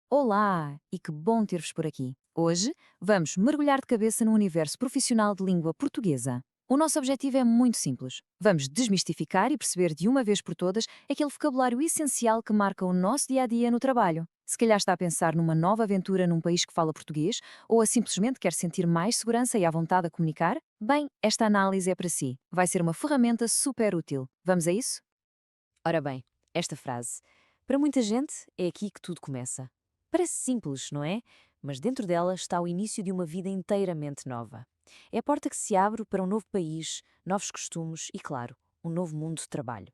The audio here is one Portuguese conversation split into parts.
Olá, e que bom ter-vos por aqui. Hoje vamos mergulhar de cabeça no universo profissional de língua portuguesa. O nosso objetivo é muito simples. Vamos desmistificar e perceber de uma vez por todas aquele vocabulário essencial que marca o nosso dia a dia no trabalho. Se calhar está a pensar numa nova aventura num país que fala português ou a simplesmente quer sentir mais segurança e à vontade a comunicar, bem, esta análise é para si. Vai ser uma ferramenta super útil. Vamos a isso? Ora bem, esta frase. Para muita gente, é aqui que tudo começa. Parece simples, não é? Mas dentro dela está o início de uma vida inteiramente nova. É a porta que se abre para um novo país, novos costumes e, claro, um novo mundo de trabalho.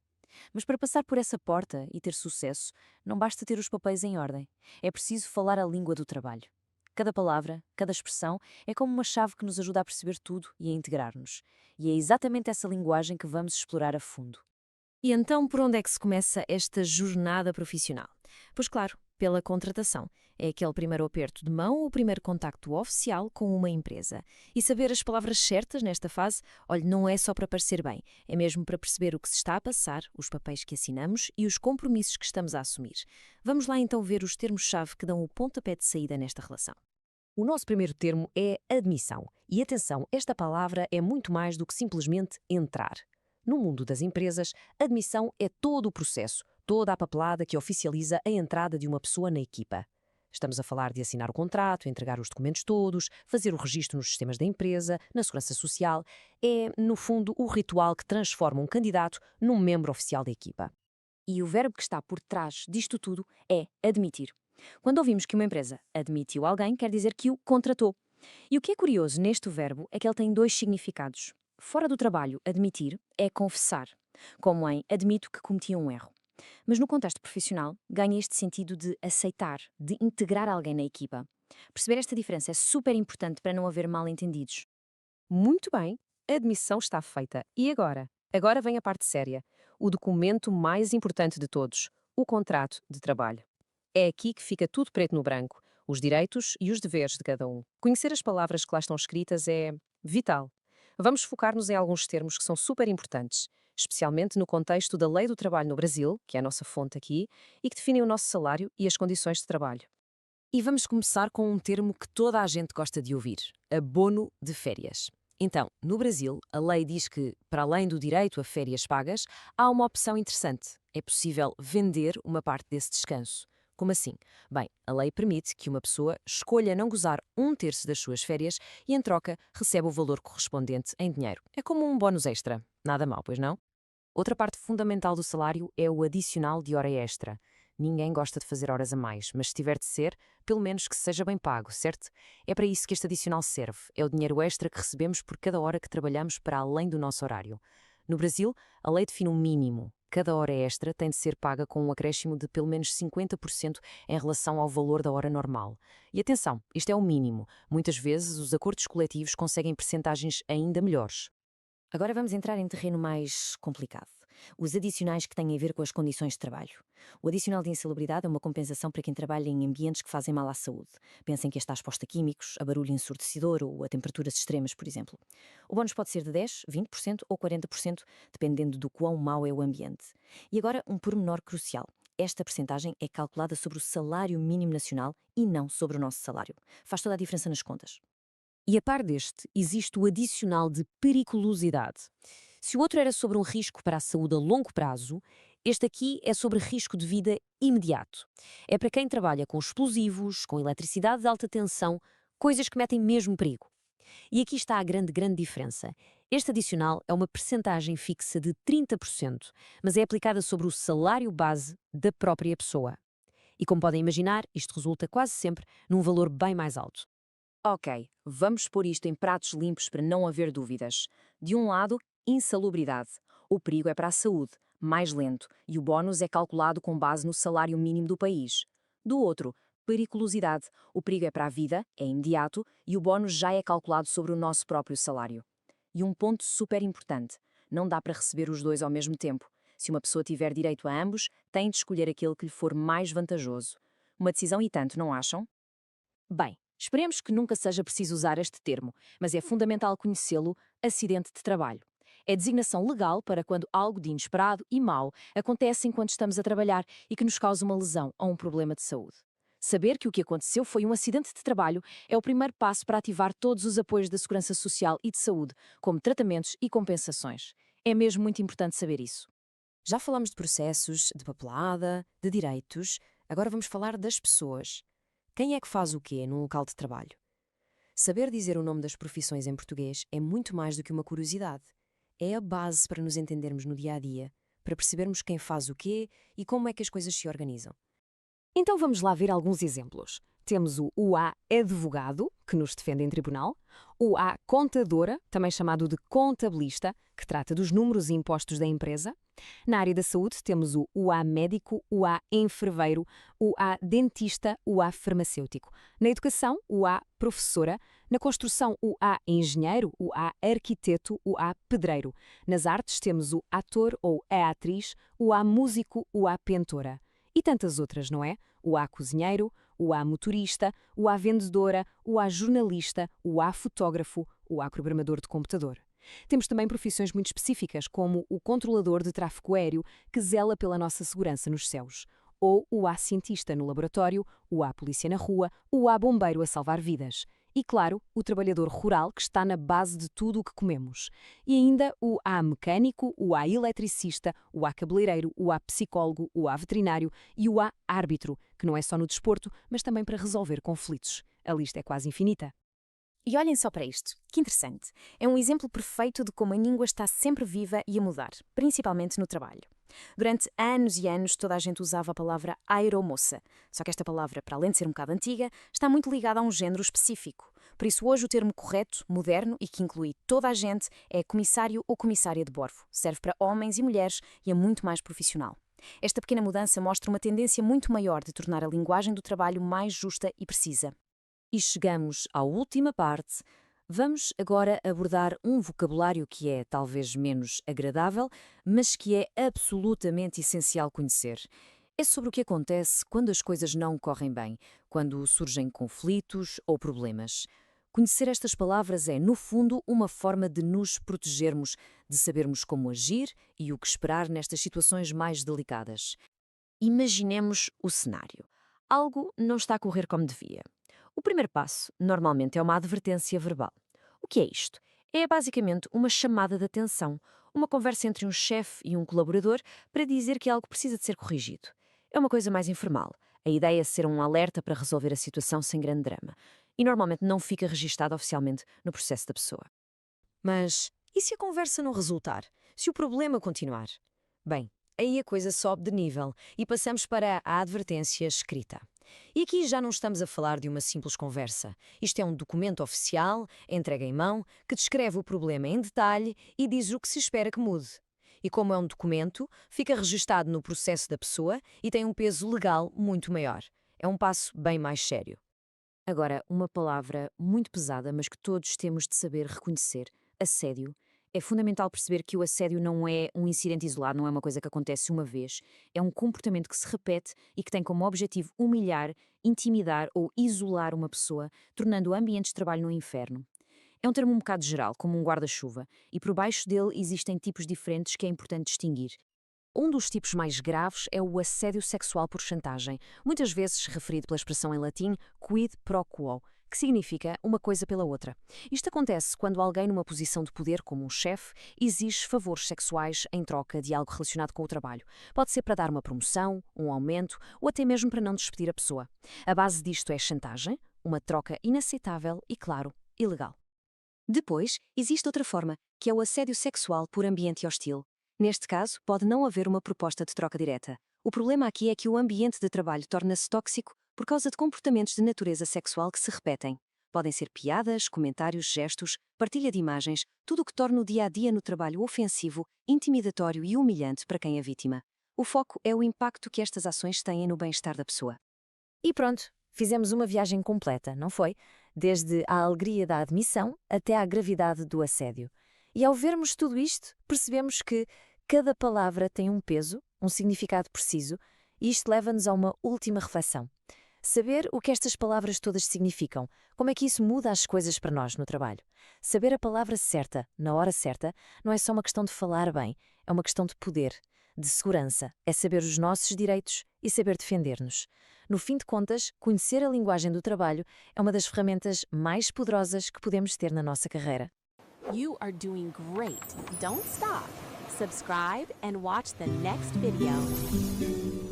Mas para passar por essa porta e ter sucesso, não basta ter os papéis em ordem. É preciso falar a língua do trabalho. Cada palavra, cada expressão é como uma chave que nos ajuda a perceber tudo e a integrar-nos. E é exatamente essa linguagem que vamos explorar a fundo. E então, por onde é que se começa esta jornada profissional? Pois claro, pela contratação. É aquele primeiro aperto de mão, o primeiro contacto oficial com uma empresa. E saber as palavras certas nesta fase, olhe, não é só para parecer bem, é mesmo para perceber o que se está a passar, os papéis que assinamos e os compromissos que estamos a assumir. Vamos lá então ver os termos-chave que dão o pontapé de saída nesta relação. O nosso primeiro termo é admissão. E atenção, esta palavra é muito mais do que simplesmente entrar. No mundo das empresas, admissão é todo o processo, toda a papelada que oficializa a entrada de uma pessoa na equipa. Estamos a falar de assinar o contrato, entregar os documentos todos, fazer o registro nos sistemas da empresa, na segurança social. É, no fundo, o ritual que transforma um candidato num membro oficial da equipa. E o verbo que está por trás disto tudo é admitir. Quando ouvimos que uma empresa admitiu alguém, quer dizer que o contratou. E o que é curioso neste verbo é que ele tem dois significados. Fora do trabalho, admitir é confessar, como em admito que cometi um erro. Mas no contexto profissional, ganha este sentido de aceitar, de integrar alguém na equipa. Perceber esta diferença é super importante para não haver mal-entendidos. Muito bem, a admissão está feita. E agora? Agora vem a parte séria, o documento mais importante de todos, o contrato de trabalho. É aqui que fica tudo preto no branco, os direitos e os deveres de cada um. Conhecer as palavras que lá estão escritas é vital. Vamos focar-nos em alguns termos que são super importantes, especialmente no contexto da Lei do Trabalho no Brasil, que é a nossa fonte aqui, e que definem o nosso salário e as condições de trabalho. E vamos começar com um termo que toda a gente gosta de ouvir: abono de férias. Então, no Brasil, a lei diz que, para além do direito a férias pagas, há uma opção interessante. É possível vender uma parte desse descanso. Como assim? Bem, a lei permite que uma pessoa escolha não gozar um terço das suas férias e, em troca, recebe o valor correspondente em dinheiro. É como um bónus extra. Nada mal, pois não? Outra parte fundamental do salário é o adicional de hora extra. Ninguém gosta de fazer horas a mais, mas se tiver de ser, pelo menos que seja bem pago, certo? É para isso que este adicional serve. É o dinheiro extra que recebemos por cada hora que trabalhamos para além do nosso horário. No Brasil, a lei define um mínimo. Cada hora extra tem de ser paga com um acréscimo de pelo menos 50% em relação ao valor da hora normal. E atenção, isto é o mínimo. Muitas vezes os acordos coletivos conseguem percentagens ainda melhores. Agora vamos entrar em terreno mais complicado. Os adicionais que têm a ver com as condições de trabalho. O adicional de insalubridade é uma compensação para quem trabalha em ambientes que fazem mal à saúde. Pensem que está exposto a químicos, a barulho ensurdecedor ou a temperaturas extremas, por exemplo. O bónus pode ser de 10, 20% ou 40%, dependendo do quão mau é o ambiente. E agora, um pormenor crucial. Esta percentagem é calculada sobre o salário mínimo nacional e não sobre o nosso salário. Faz toda a diferença nas contas. E a par deste, existe o adicional de periculosidade. Se o outro era sobre um risco para a saúde a longo prazo, este aqui é sobre risco de vida imediato. É para quem trabalha com explosivos, com eletricidade de alta tensão, coisas que metem mesmo perigo. E aqui está a grande diferença. Este adicional é uma percentagem fixa de 30%, mas é aplicada sobre o salário base da própria pessoa. E como podem imaginar, isto resulta quase sempre num valor bem mais alto. Ok, vamos pôr isto em pratos limpos para não haver dúvidas. De um lado, insalubridade. O perigo é para a saúde, mais lento, e o bónus é calculado com base no salário mínimo do país. Do outro, periculosidade. O perigo é para a vida, é imediato, e o bónus já é calculado sobre o nosso próprio salário. E um ponto super importante: não dá para receber os dois ao mesmo tempo. Se uma pessoa tiver direito a ambos, tem de escolher aquele que lhe for mais vantajoso. Uma decisão e tanto, não acham? Bem, esperemos que nunca seja preciso usar este termo, mas é fundamental conhecê-lo: acidente de trabalho. É designação legal para quando algo de inesperado e mau acontece enquanto estamos a trabalhar e que nos causa uma lesão ou um problema de saúde. Saber que o que aconteceu foi um acidente de trabalho é o primeiro passo para ativar todos os apoios da Segurança Social e de Saúde, como tratamentos e compensações. É mesmo muito importante saber isso. Já falamos de processos, de papelada, de direitos, agora vamos falar das pessoas. Quem é que faz o quê num local de trabalho? Saber dizer o nome das profissões em português é muito mais do que uma curiosidade. É a base para nos entendermos no dia a dia, para percebermos quem faz o quê e como é que as coisas se organizam. Então vamos lá ver alguns exemplos. Temos o UA advogado, que nos defende em tribunal, o A contadora, também chamado de contabilista, que trata dos números e impostos da empresa. Na área da saúde temos o UA médico, o A enfermeiro, o A dentista, o A farmacêutico. Na educação, o A professora. Na construção, o A engenheiro, o A arquiteto, o A pedreiro. Nas artes temos o ator ou a atriz, o A músico, o A pintora. E tantas outras, não é? O A cozinheiro, o A motorista, o A vendedora, o A jornalista, o A fotógrafo, o A programador de computador. Temos também profissões muito específicas, como o controlador de tráfego aéreo, que zela pela nossa segurança nos céus, ou o A cientista no laboratório, o A polícia na rua, o A bombeiro a salvar vidas. E, claro, o trabalhador rural, que está na base de tudo o que comemos. E ainda o A mecânico, o A eletricista, o A cabeleireiro, o A psicólogo, o A veterinário e o A árbitro, que não é só no desporto, mas também para resolver conflitos. A lista é quase infinita. E olhem só para isto, que interessante. É um exemplo perfeito de como a língua está sempre viva e a mudar, principalmente no trabalho. Durante anos e anos toda a gente usava a palavra aeromoça, só que esta palavra, para além de ser um bocado antiga, está muito ligada a um género específico. Por isso hoje o termo correto, moderno e que inclui toda a gente é comissário ou comissária de bordo. Serve para homens e mulheres e é muito mais profissional. Esta pequena mudança mostra uma tendência muito maior de tornar a linguagem do trabalho mais justa e precisa. E chegamos à última parte. Vamos agora abordar um vocabulário que é talvez menos agradável, mas que é absolutamente essencial conhecer. É sobre o que acontece quando as coisas não correm bem, quando surgem conflitos ou problemas. Conhecer estas palavras é, no fundo, uma forma de nos protegermos, de sabermos como agir e o que esperar nestas situações mais delicadas. Imaginemos o cenário. Algo não está a correr como devia. O primeiro passo, normalmente, é uma advertência verbal. O que é isto? É basicamente uma chamada de atenção, uma conversa entre um chefe e um colaborador para dizer que algo precisa de ser corrigido. É uma coisa mais informal. A ideia é ser um alerta para resolver a situação sem grande drama. E normalmente não fica registado oficialmente no processo da pessoa. Mas e se a conversa não resultar? Se o problema continuar? Bem, aí a coisa sobe de nível e passamos para a advertência escrita. E aqui já não estamos a falar de uma simples conversa. Isto é um documento oficial, entregue em mão, que descreve o problema em detalhe e diz o que se espera que mude. E como é um documento, fica registado no processo da pessoa e tem um peso legal muito maior. É um passo bem mais sério. Agora, uma palavra muito pesada, mas que todos temos de saber reconhecer: assédio. É fundamental perceber que o assédio não é um incidente isolado, não é uma coisa que acontece uma vez. É um comportamento que se repete e que tem como objetivo humilhar, intimidar ou isolar uma pessoa, tornando o ambiente de trabalho um inferno. É um termo um bocado geral, como um guarda-chuva, e por baixo dele existem tipos diferentes que é importante distinguir. Um dos tipos mais graves é o assédio sexual por chantagem, muitas vezes referido pela expressão em latim quid pro quo, que significa uma coisa pela outra. Isto acontece quando alguém numa posição de poder, como um chefe, exige favores sexuais em troca de algo relacionado com o trabalho. Pode ser para dar uma promoção, um aumento ou até mesmo para não despedir a pessoa. A base disto é chantagem, uma troca inaceitável e, claro, ilegal. Depois, existe outra forma, que é o assédio sexual por ambiente hostil. Neste caso, pode não haver uma proposta de troca direta. O problema aqui é que o ambiente de trabalho torna-se tóxico por causa de comportamentos de natureza sexual que se repetem. Podem ser piadas, comentários, gestos, partilha de imagens, tudo o que torna o dia-a-dia no trabalho ofensivo, intimidatório e humilhante para quem é vítima. O foco é o impacto que estas ações têm no bem-estar da pessoa. E pronto, fizemos uma viagem completa, não foi? Desde a alegria da admissão até à gravidade do assédio. E ao vermos tudo isto, percebemos que cada palavra tem um peso, um significado preciso, e isto leva-nos a uma última reflexão. Saber o que estas palavras todas significam, como é que isso muda as coisas para nós no trabalho. Saber a palavra certa, na hora certa, não é só uma questão de falar bem, é uma questão de poder. de segurança, é saber os nossos direitos e saber defender-nos. No fim de contas, conhecer a linguagem do trabalho é uma das ferramentas mais poderosas que podemos ter na nossa carreira. You are doing great. Don't stop. Subscribe and watch the next video.